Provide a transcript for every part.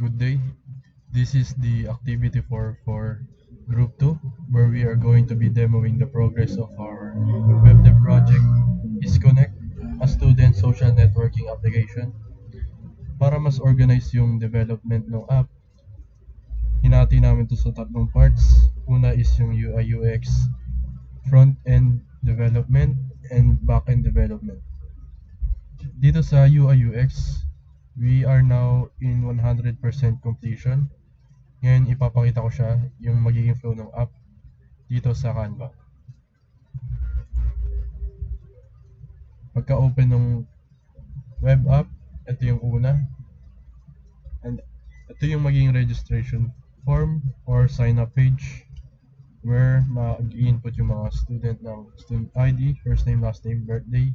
Good day. This is the activity for Group 2, where we are going to be demoing the progress of our web dev project, IsConnect, a student social networking application. Para mas organize yung development ng app, hinati namin to sa tatlong parts. Una is yung UI UX, front-end development, and back-end development. Dito sa UI UX, we are now in 100% completion. Ngayon ipapakita ko siya yung magiging flow ng app dito sa Canva. Pagka-open ng web app, ito yung una. And ito yung magiging registration form or sign up page where mag-input yung mga student ng student ID, first name, last name, birthday,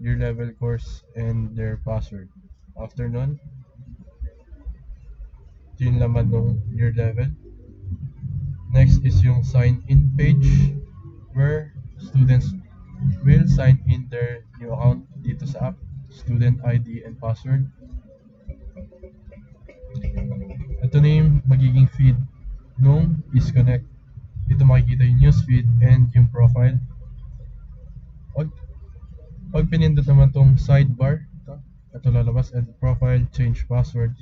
year level, course, and their password. After nun, ito yung laman ng year level. Next is yung sign in page where students will sign in their new account dito sa app, student ID and password. Ito na yung magiging feed nung IsConnect. Dito makikita yung newsfeed and yung profile. Pag pinindot naman tong sidebar, ito lalabas, edit profile, change password,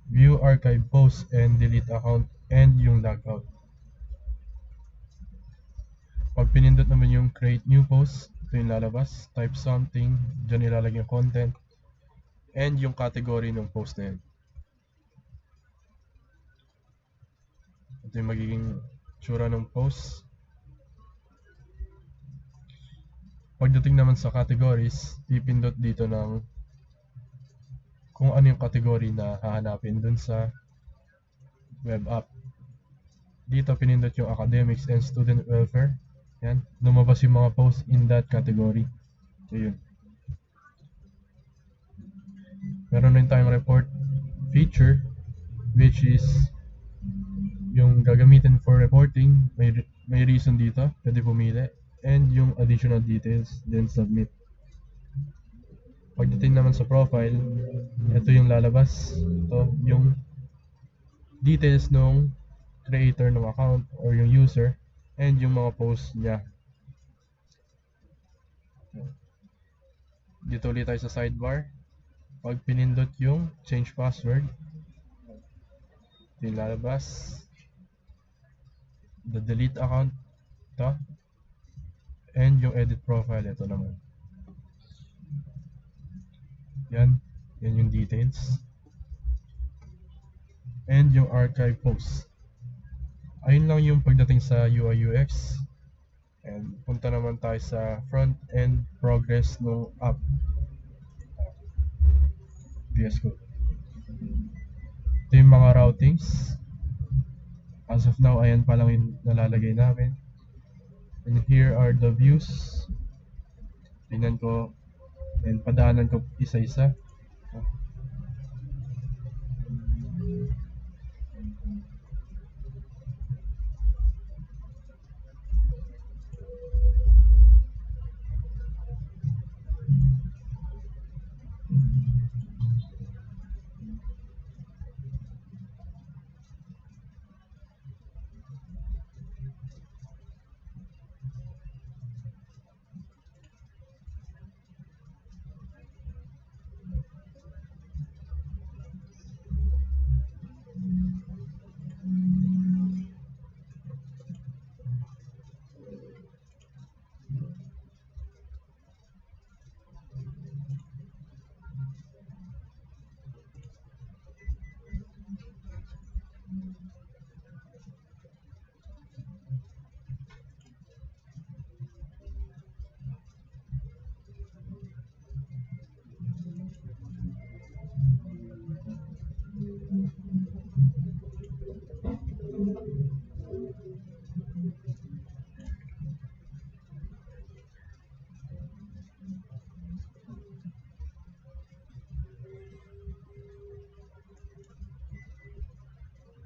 view archive post, and delete account, and yung logout. Pag pinindot naman yung create new post, ito yung lalabas, type something, dyan ilalagay yung content, and yung category ng post na yun. Ito yung magiging tsura ng post. Pagdating naman sa categories, pipindot dito ng kung ano yung category na hahanapin dun sa web app. Dito pinindot yung academics and student welfare. Yan, lumabas yung mga posts in that category. So yun. Meron rin tayong report feature which is yung gagamitin for reporting. May reason dito, pwede pumili. And yung additional details, then submit. Pagdating naman sa profile, ito yung lalabas. Ito yung details ng creator ng account or yung user and yung mga posts niya. Dito ulit tayo sa sidebar. Pag pinindot yung change password, ito yung lalabas. The delete account, ito. And yung edit profile, ito naman. Yan yung details. And yung archive post. Ayun lang yung pagdating sa UI UX. And punta naman tayo sa front-end progress ng app. VS Code. Ito yung mga routings. As of now, ayan pa lang yung nalalagay namin. And here are the views. Tingnan ko and padaanan ko isa-isa.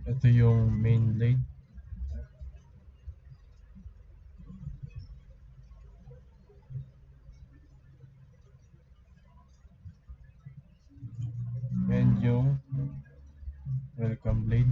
Ito yung main blade. And yung welcome blade.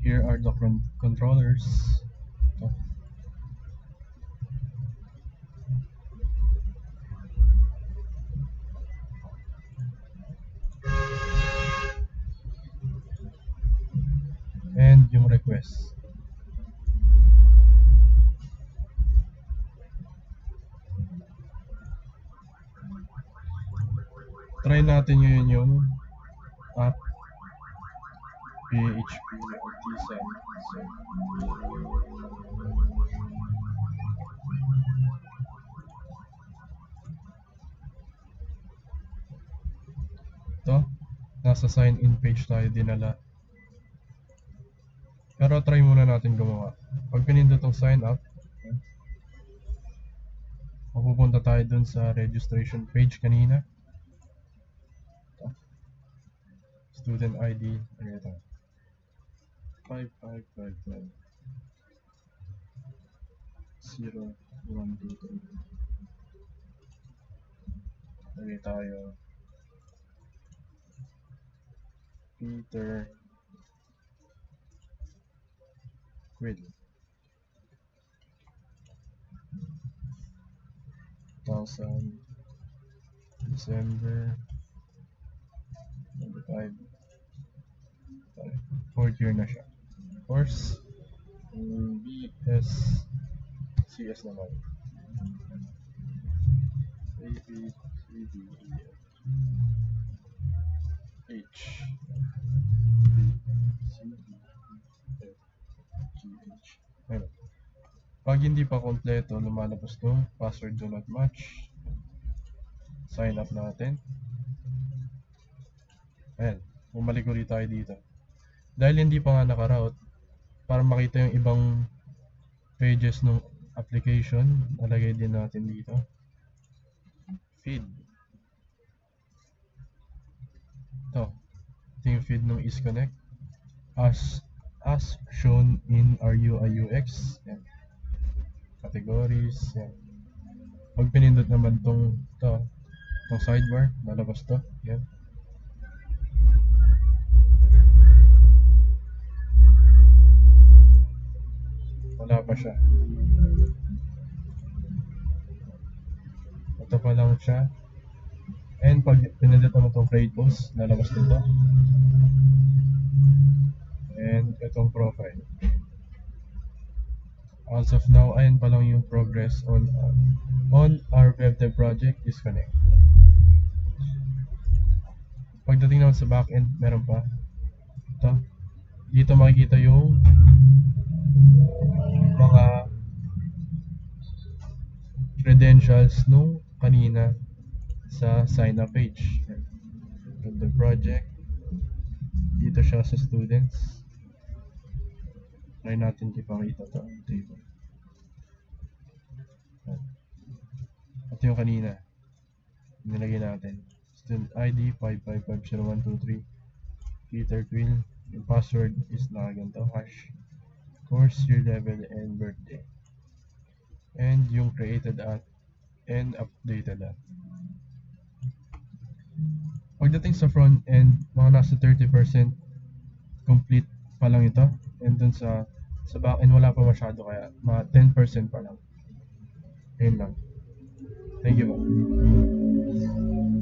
Here are the controllers. Ito. And yung request. Try natin ngayon yung app PHP Artisan. So, ito, nasa sign in page tayo dinala. Pero try muna natin gumawa. Pag pinindot tong sign up, mapupunta tayo dun sa registration page kanina. Ito. Student ID. Ito. 5555 0123. Lagay tayo Peter Quill 2000 December 25. Fourth year na siya. Course BSCS naman. A, B, C, D, E, H, B, C, D, E, F, G, H. Ayun. Pag hindi pa kompleto, lumalabas to, password do not match. Sign up natin. Ayan, bumalik ulit tayo dito. Dahil hindi pa nga naka-route, para makita yung ibang pages ng application, nalagay din natin dito. Feed. Ito yung feed ng EaseConnect. As shown in RUIUX. Yan. Categories. Yan. Pag pinindot naman tong sidebar, lalabas to. Yan. Wala pa siya. Ito pa lang siya. And pag pinindot naman tong create post, lalabas dito. And itong profile. As of now, ayan pa lang yung progress on our WebDev project EaseConnect. Pagdating naman sa backend, meron pa. Ito. Dito makikita yung mga credentials nung kanina sa sign up page. WebDev project. Dito siya sa students. Try natin ipakita to. Ito. Ito yung kanina. Nilagay natin. Student ID 555023 Peter Quill. Yung password is nakaganto. Hash. Course, year level, and birthday. And yung created at and updated at. Pagdating sa front end, mga nasa 30% complete pa lang ito. And dun sa back end wala pa masyado, kaya mga 10% pa lang. Ayun lang. Thank you, ma'am.